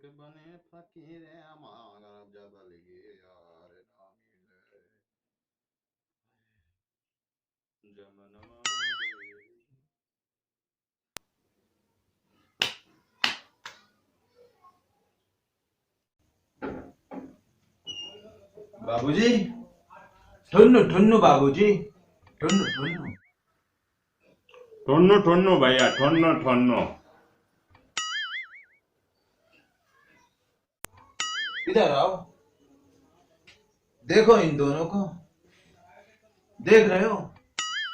बने फकीर हमारा जब लगे यार ना मिले जमनवा गए। बाबूजी, ठुन्नू ठुन्नू बाबूजी, ठुन्नू ठुन्नू। ठुन्नू ठुन्नू भैया ठुन्नू ठुन्नू। इधर आओ, देखो इन दोनों को। देख रहे हो?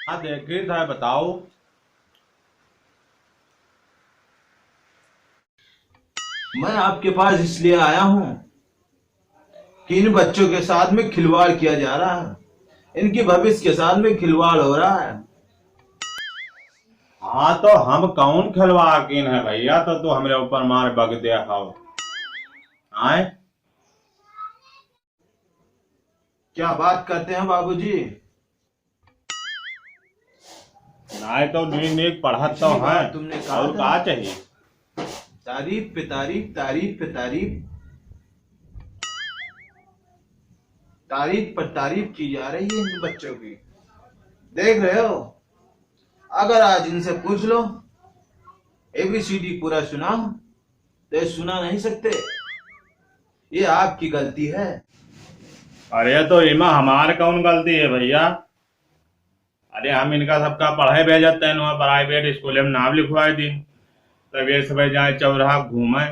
हाँ देखे था, बताओ। मैं आपके पास इसलिए आया हूँ कि इन बच्चों के साथ में खिलवाड़ किया जा रहा है। इनके भविष्य के साथ में खिलवाड़ हो रहा है। हाँ तो हम कौन खिलवा किन है भैया, तो हमरे ऊपर मार बग दे हाउ आए। क्या बात करते हैं बाबूजी? ना तो नीक नीक पढ़त तो पिछली है, बार तुमने कहा और था, का चाहिए। तारीफ पे तारीफ, तारीफ पे तारीफ, तारीफ पर तारीफ की जा रही है इन बच्चों की। देख रहे हो? अगर आज इनसे पूछ लो ABCD पूरा सुनाओ तो ये सुना नहीं सकते। ये आपकी गलती है। अरे तो इमा हमार कौन गलती है भैया। अरे हम इनका सबका पढ़ाई भेजते हैं वहाँ प्राइवेट स्कूल में नाम लिखवाए दी, तब ये सब जाए चौराहा घूमे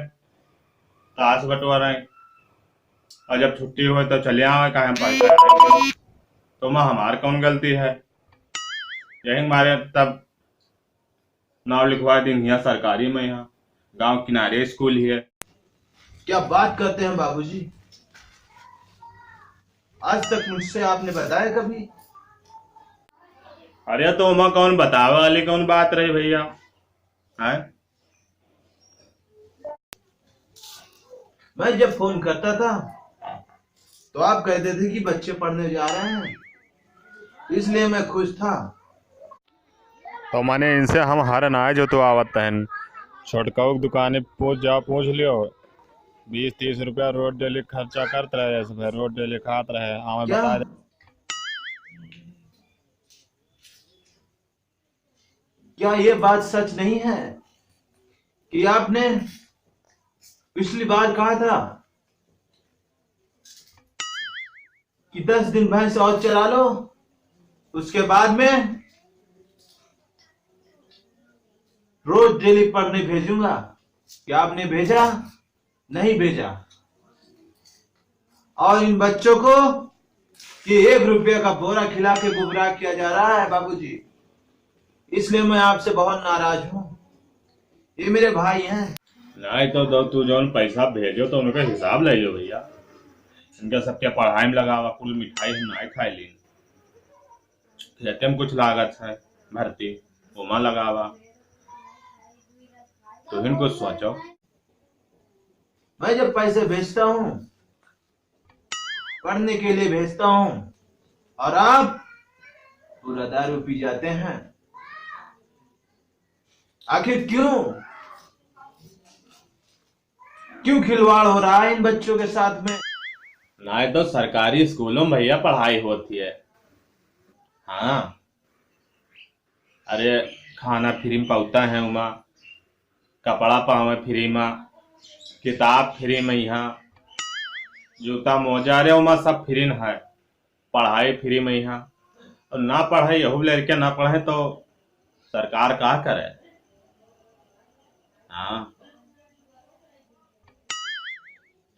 ताश बटोरे, और जब छुट्टी हो तो चले आवे कहा हम पढ़ते रहेंगे। तो माँ हमार कौन गलती है। यही हमारे तब नाम लिखवा दी यहाँ सरकारी में, यहाँ गांव किनारे स्कूल ही है। क्या बात करते हैं बाबूजी? आज तक मुझसे आपने बताया कभी? अरे तो माँ कौन बतावे वाली कौन बात रही भैया है। मैं जब फोन करता था तो आप कहते थे कि बच्चे पढ़ने जा रहे हैं, इसलिए मैं खुश था। तो मैंने इनसे हम हर अनाज जो तो आवत है छोटका दुकाने पहुंच जाओ, पूछ लियो 20-30 रुपया रोज डेली खर्चा करते रहे, फिर रोज डेली खात रहे हमें क्या बता दे। क्या ये बात सच नहीं है कि आपने पिछली बार कहा था कि 10 दिन भैंस और चला लो, उसके बाद में रोज डेली पढ़ने भेजूंगा? क्या आपने भेजा? नहीं भेजा। और इन बच्चों को कि 1 रुपये का बोरा खिला के गुमराह किया जा रहा है बाबूजी, इसलिए मैं आपसे बहुत नाराज हूँ। ये मेरे भाई हैं। नहीं तो दो तू जो पैसा भेजो तो उनका हिसाब ले लो भैया। इनका सबके पढ़ाई में लगावा, कुल मिठाई हम नहीं खाई ली, खेते में कुछ लागत है भर्ती उमा लगावा, तो इनको सोचो। मैं जब पैसे भेजता हूँ पढ़ने के लिए भेजता हूँ, और आप पूरा दारू पी जाते हैं। आखिर क्यों क्यों खिलवाड़ हो रहा है इन बच्चों के साथ में? ना तो सरकारी स्कूलों में भैया पढ़ाई होती है। हाँ अरे खाना फ्री में पाता है उमा, कपड़ा पावे फ्री में, किताब फ्री में, यहाँ जूता मोजा रे उमा सब फ्री में है, पढ़ाई फ्री में यहाँ। और ना पढ़े यहू लड़के ना पढ़े तो सरकार क्या करे। हाँ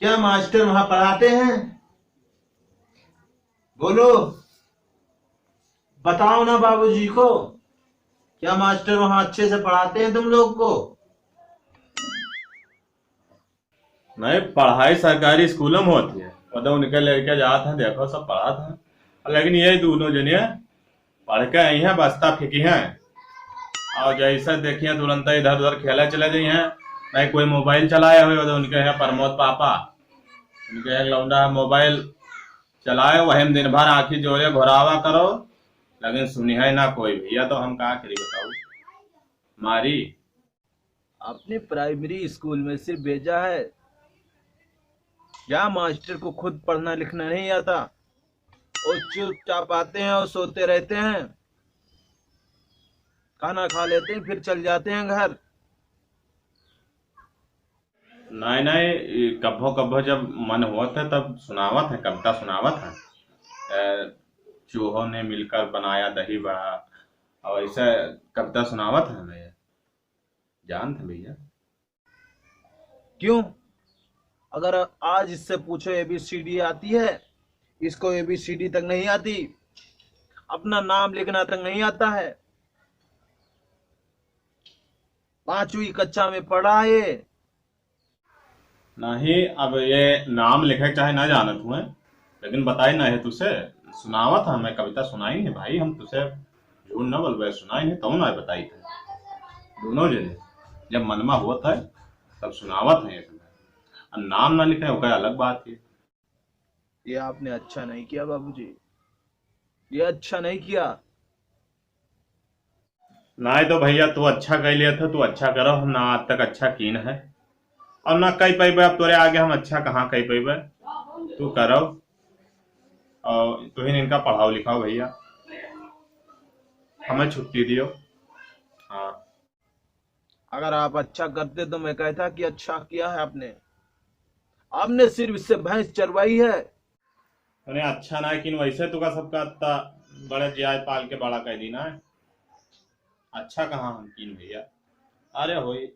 क्या मास्टर वहां पढ़ाते हैं? बोलो, बताओ ना बाबूजी को। क्या मास्टर वहां अच्छे से पढ़ाते हैं तुम लोग को? नहीं, पढ़ाई सरकारी स्कूलों में होती है, मतलब उनके लड़के जाते हैं देखो सब पढ़ाते हैं, लेकिन ये दोनों जने पढ़ के आई हैं बस्ता फेंकी हैं, और जैसे देखिए तुरंत इधर उधर खेला चले गई हैं। नहीं कोई मोबाइल चलाए हुए तो उनके यहाँ प्रमोद पापा, उनके एक लौंडा मोबाइल चलाए वही में दिन भर आखिर जोरे घोरावा करो, लेकिन सुनी है ना कोई भैया। तो हम कहा करी बताओ मारी। आपने प्राइमरी स्कूल में सिर्फ भेजा है क्या मास्टर को खुद पढ़ना लिखना नहीं आता? वो चुपचाप आते हैं और सोते रहते हैं, खाना खा लेते हैं, फिर चल जाते हैं घर। नहीं नहीं, कभो कभो जब मन होत है तब सुनावत है, कविता सुनावत है। चूहों ने मिलकर बनाया दही बड़ा, और ऐसा कविता सुनावत है भैया, जानते भैया। क्यों? अगर आज इससे पूछो ABCD आती है, इसको ABCD तक नहीं आती, अपना नाम लिखना तक नहीं आता है। 5वीं कक्षा में पढ़ा है ये। नहीं, अब ये नाम लिखे चाहे ना जानत हुए, लेकिन बताई ना है तुसे, सुनावत है, मैं कविता सुनाई है भाई, हम तुसे झूठ न बोलबे, सुनाई है तो ना बताई थे। दोनों जने जब मनमा होता है तब सुनावत है, और नाम ना लिखे वो अलग बात है। ये आपने अच्छा नहीं किया बाबूजी, ये अच्छा नहीं किया। नहीं तो भैया तू अच्छा कह लिया था, तू अच्छा करो, हम ना आज तक अच्छा कीन है, और ना कही पैबे, अब तोरे आगे हम अच्छा कहाँ कही पैबे। तू करो और तू ही इनका पढ़ाओ लिखाओ भैया, हमें छुट्टी दियो। हाँ, अगर आप अच्छा करते तो मैं कहता कि अच्छा किया है आपने। आपने सिर्फ इससे भैंस चरवाई है। अरे अच्छा ना किन वैसे तुका सबका इतना बड़े जियाज पाल के बड़ा कह दी ना है। अच्छा कहाँ हम किन भैया, अरे होई।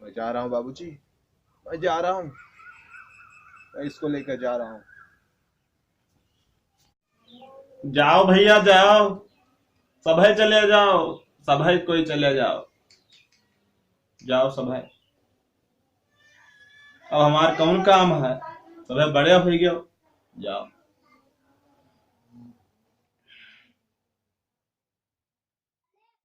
मैं जा रहा हूँ बाबूजी, मैं जा रहा हूँ, मैं इसको लेकर जा रहा हूँ। जाओ भैया जाओ, सभे चले जाओ, सभे कोई चले जाओ, जाओ सभे, अब हमार कौन काम है, सभे बड़े हो गए, जाओ।